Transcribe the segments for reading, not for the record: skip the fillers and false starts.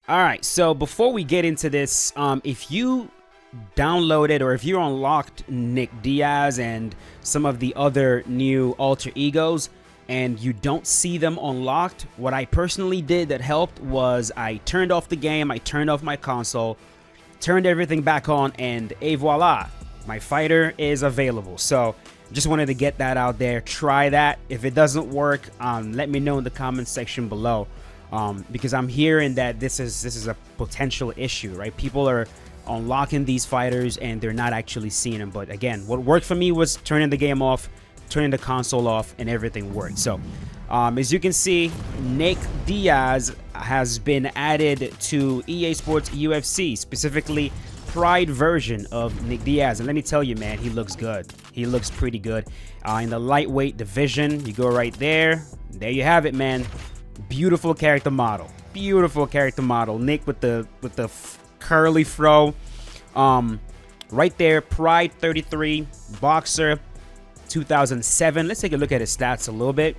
All right, so before we get into this, if you downloaded or if you unlocked Nick Diaz and some of the other new alter egos and you don't see them unlocked, what I personally did that helped was I turned off the game, I turned off my console, turned everything back on, and voila, my fighter is available. So just wanted to get that out there. Try that. If it doesn't work, let me know in the comment section below. Because I'm hearing that this is a potential issue, right? People are unlocking these fighters and they're not actually seeing them. But again, what worked for me was turning the game off, turning the console off, and everything worked. So as you can see, Nick Diaz has been added to EA Sports UFC, specifically Pride version of Nick Diaz. And let me tell you, man, he looks good. He looks pretty good. In the lightweight division, you go right there. There you have it, man. Beautiful character model. Beautiful character model. Nick with the curly fro. Right there, Pride 33, boxer 2007. Let's take a look at his stats a little bit.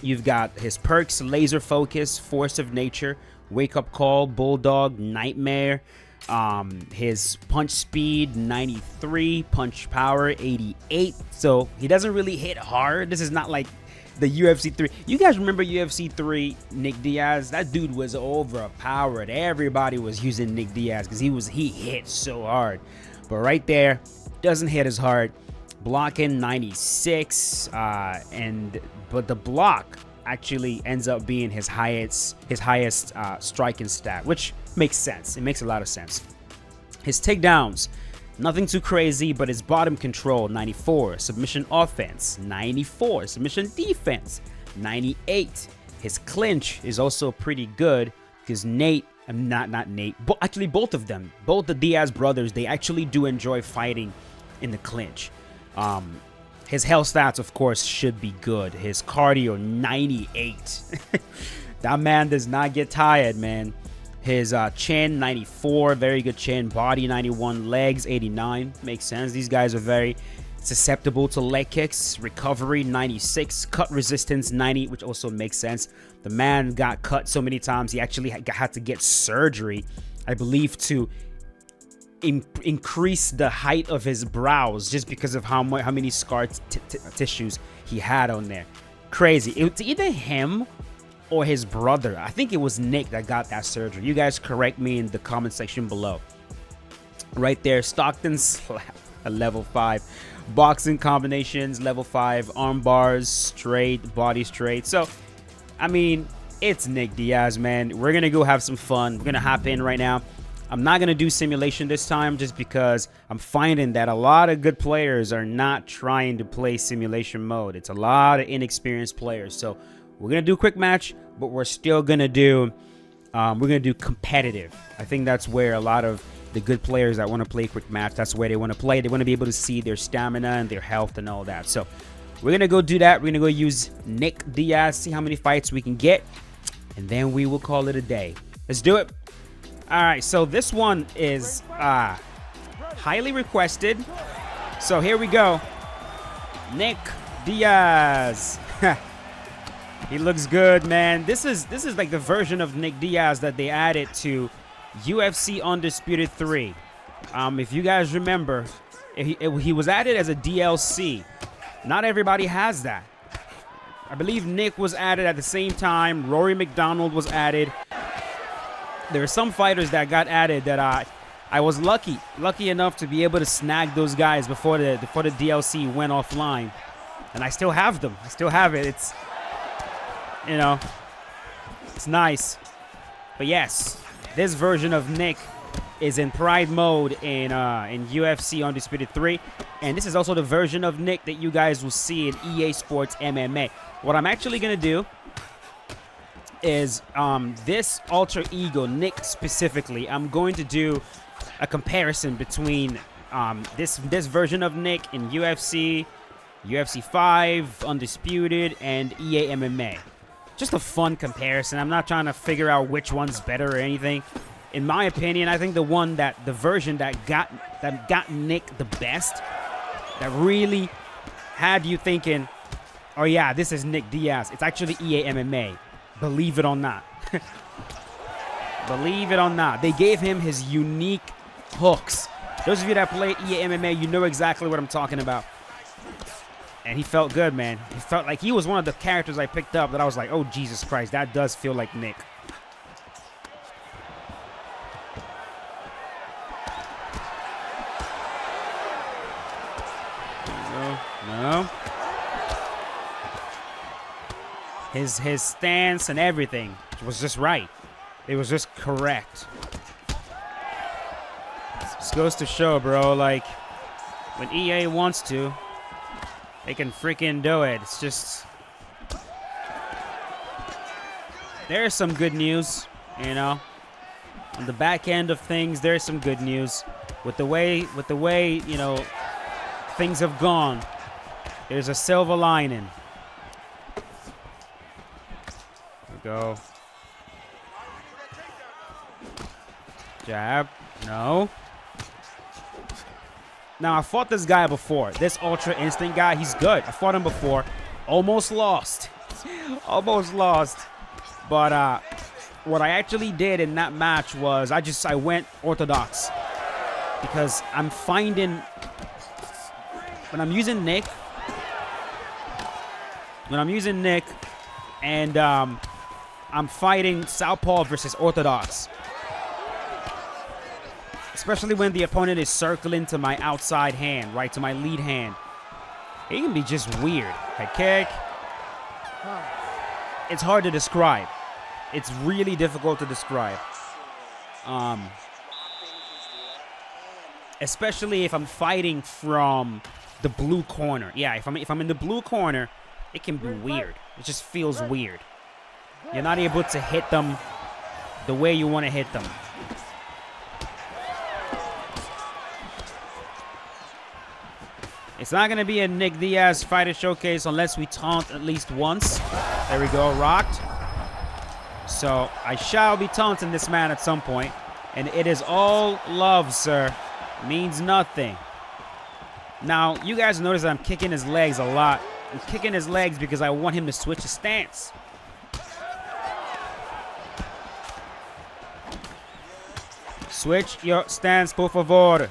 You've got his perks: laser focus, force of nature, wake up call, bulldog, nightmare. His punch speed 93, punch power 88. So he doesn't really hit hard. This is not like the UFC 3. You guys remember UFC 3 Nick Diaz? That dude was overpowered. Everybody was using Nick Diaz because he hit so hard. But right there, doesn't hit as hard. Blocking 96, but the block actually ends up being his highest striking stat, which makes sense. It makes a lot of sense. His takedowns, nothing too crazy, but his bottom control 94, submission offense 94, submission defense 98. His clinch is also pretty good because Nate, not Nate, but actually both of them, both the Diaz brothers, they actually do enjoy fighting in the clinch. His health stats, of course, should be good. His cardio 98. That man does not get tired, man. His chin 94, very good chin. Body 91, legs 89, makes sense. These guys are very susceptible to leg kicks. Recovery 96, cut resistance 90, which also makes sense. The man got cut so many times he actually had to get surgery, I believe, to increase the height of his brows just because of how many scar tissues he had on there. Crazy. It's either him or his brother. I think it was Nick that got that surgery. You guys correct me in the comment section below. Right there, Stockton slap at level 5. Boxing combinations, level 5. Arm bars, straight, body straight. So, I mean, it's Nick Diaz, man. We're going to go have some fun. We're going to hop in right now. I'm not going to do simulation this time just because I'm finding that a lot of good players are not trying to play simulation mode. It's a lot of inexperienced players. So we're going to do a quick match, but we're still going to do competitive. I think that's where a lot of the good players that want to play quick match, that's where they want to play. They want to be able to see their stamina and their health and all that. So we're going to go do that. We're going to go use Nick Diaz, see how many fights we can get, and then we will call it a day. Let's do it. All right, so this one is highly requested. So here we go. Nick Diaz. He looks good, man. This is like the version of Nick Diaz that they added to UFC Undisputed 3. If you guys remember, he was added as a DLC. Not everybody has that. I believe Nick was added at the same time. Rory McDonald was added. There are some fighters that got added that I was lucky enough to be able to snag those guys before the DLC went offline, and I still have them. I still have it. It's, you know, it's nice. But yes, this version of Nick is in Pride mode in UFC Undisputed 3, and this is also the version of Nick that you guys will see in EA Sports MMA. What I'm actually gonna do is this alter ego, Nick specifically, I'm going to do a comparison between this version of Nick in UFC 5, Undisputed, and EA MMA. Just a fun comparison. I'm not trying to figure out which one's better or anything. In my opinion, I think the version that got Nick the best, that really had you thinking, oh yeah, this is Nick Diaz. It's actually EA MMA. Believe it or not. Believe it or not, they gave him his unique hooks. Those of you that play EA MMA, you know exactly what I'm talking about. And he felt good, man. He felt like he was one of the characters I picked up that I was like, oh, Jesus Christ, that does feel like Nick. No. His stance and everything was just right. It was just correct. This goes to show, bro, like, when EA wants to, they can freaking do it. It's just... There's some good news, you know. On the back end of things, there's some good news. With the way, you know, things have gone, there's a silver lining. There we go. Jab. No. Now, I fought this guy before. This Ultra Instinct guy, he's good. I fought him before. Almost lost. Almost lost. But what I actually did in that match was I went orthodox. Because I'm finding... When I'm using Nick... And I'm fighting Southpaw versus Orthodox. Especially when the opponent is circling to my outside hand, right, to my lead hand. It can be just weird. Head kick. It's hard to describe. It's really difficult to describe. Especially if I'm fighting from the blue corner. Yeah, if I'm in the blue corner, it can be weird. It just feels weird. You're not able to hit them the way you want to hit them. It's not going to be a Nick Diaz fighter showcase unless we taunt at least once. There we go, rocked. So I shall be taunting this man at some point. And it is all love, sir. Means nothing. Now, you guys notice that I'm kicking his legs a lot. I'm kicking his legs because I want him to switch his stance. Switch your stance, por favor.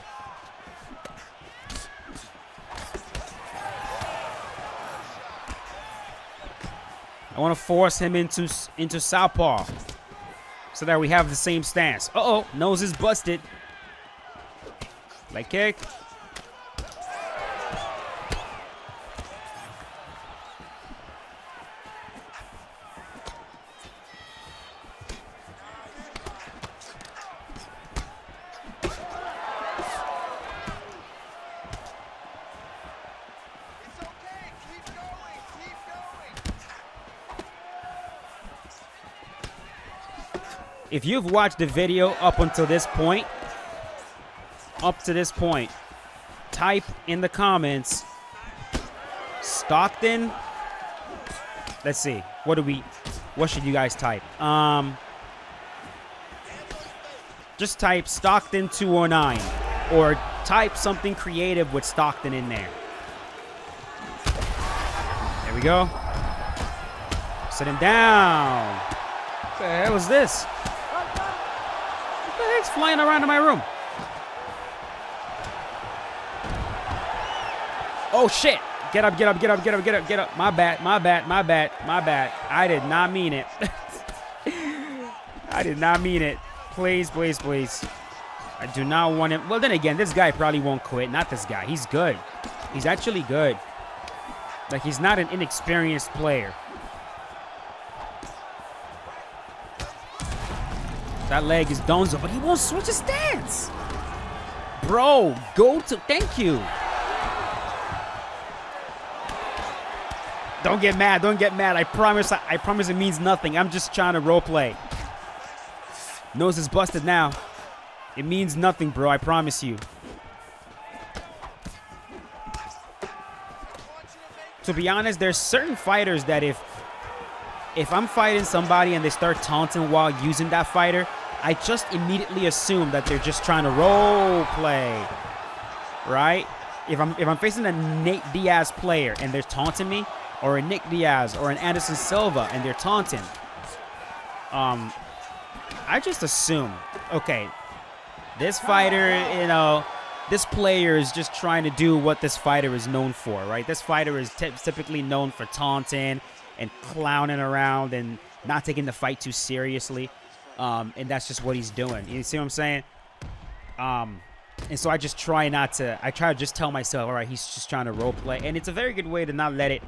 I want to force him into southpaw so that we have the same stance. Uh-oh, nose is busted. Leg kick. If you've watched the video up to this point, type in the comments, Stockton. Let's see. What should you guys type? Just type Stockton 209 or type something creative with Stockton in there. There we go. Sit him down. What the hell was this? What the heck's flying around in my room? Oh shit! Get up, get up, get up, get up, get up, get up. My bad, my bad, my bad, my bad. I did not mean it. I did not mean it. Please, please, please. I do not want him. Well, then again, this guy probably won't quit. Not this guy. He's good. He's actually good. Like, he's not an inexperienced player. That leg is Donzo, but he won't switch his stance. Bro, go to... Thank you. Don't get mad. Don't get mad. I promise it means nothing. I'm just trying to roleplay. Nose is busted now. It means nothing, bro. I promise you. To be honest, there's certain fighters that if I'm fighting somebody and they start taunting while using that fighter, I just immediately assume that they're just trying to role play, right? If I'm facing a Nate Diaz player and they're taunting me, or a Nick Diaz or an Anderson Silva and they're taunting, I I just assume, okay, this fighter, you know, this player is just trying to do what this fighter is known for, right? This fighter is typically known for taunting and clowning around and not taking the fight too seriously. And that's just what he's doing. You see what I'm saying? And so I just try not to, I try to just tell myself, all right, he's just trying to role play. And it's a very good way to not let it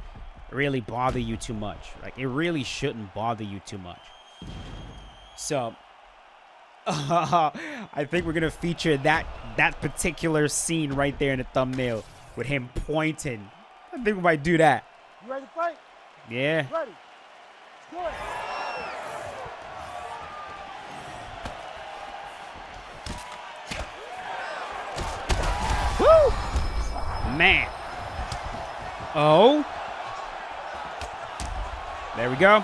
really bother you too much. Like, it really shouldn't bother you too much. So, I think we're going to feature that particular scene right there in the thumbnail with him pointing. I think we might do that. You ready to fight? Yeah. Ready. Good. Woo! Man. Oh. There we go.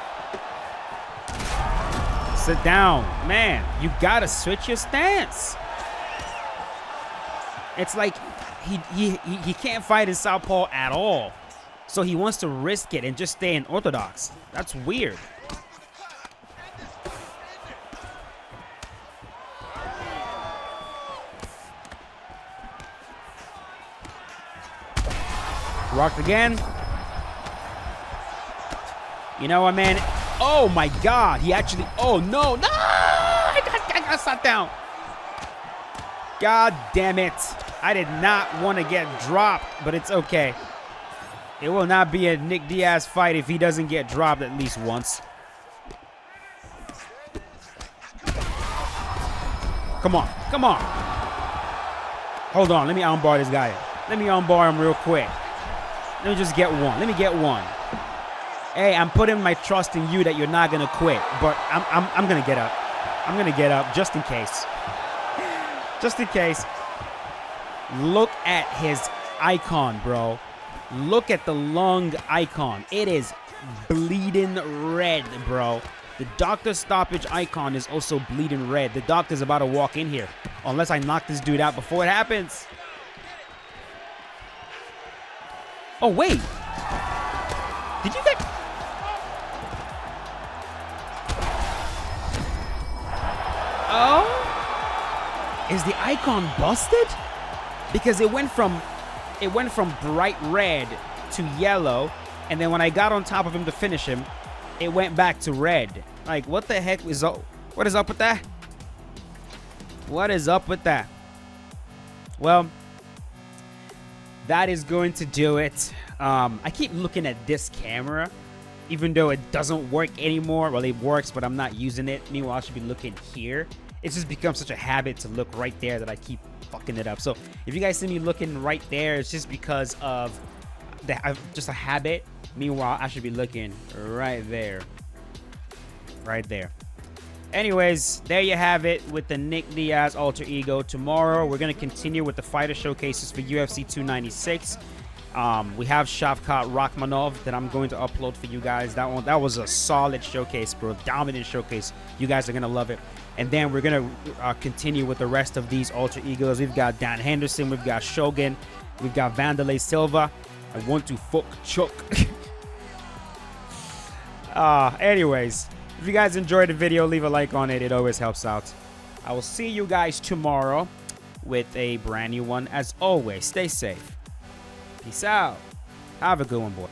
Sit down. Man, you gotta switch your stance. It's like he can't fight in southpaw at all. So he wants to risk it and just stay in orthodox. That's weird. Rocked again. You know what, man? Oh my God! He actually. Oh no! No! I got sat down. God damn it! I did not want to get dropped, but it's okay. It will not be a Nick Diaz fight if he doesn't get dropped at least once. Come on, come on. Hold on, let me armbar this guy. Let me armbar him real quick. Let me just get one. Let me get one. Hey, I'm putting my trust in you that you're not gonna quit, but I'm gonna get up. I'm gonna get up just in case. Just in case. Look at his icon, bro. Look at the lung icon. It is bleeding red, bro. The doctor stoppage icon is also bleeding red. The doctor's about to walk in here, unless I knock this dude out before it happens. Oh, wait. Did you get... Oh? Is the icon busted? Because it went from bright red to yellow, and then when I got on top of him to finish him, it went back to red. Like, what the heck is up? What is up with that? What is up with that? Well, that is going to do it. I keep looking at this camera, even though it doesn't work anymore. Well, it works, but I'm not using it. Meanwhile, I should be looking here. It's just become such a habit to look right there that I keep fucking it up. So if you guys see me looking right there, it's just because of just a habit. Meanwhile, I should be looking right there. Right there. Anyways, there you have it with the Nick Diaz alter ego. Tomorrow, we're going to continue with the fighter showcases for UFC 296. We have Shavkat Rakhmonov that I'm going to upload for you guys. That was a solid showcase, bro. Dominant showcase. You guys are going to love it. And then we're going to continue with the rest of these alter egos. We've got Dan Henderson. We've got Shogun. We've got Vanderlei Silva. I want to fuck Chuck. Anyways, if you guys enjoyed the video, leave a like on it. It always helps out. I will see you guys tomorrow with a brand new one. As always, stay safe. Peace out. Have a good one, boy.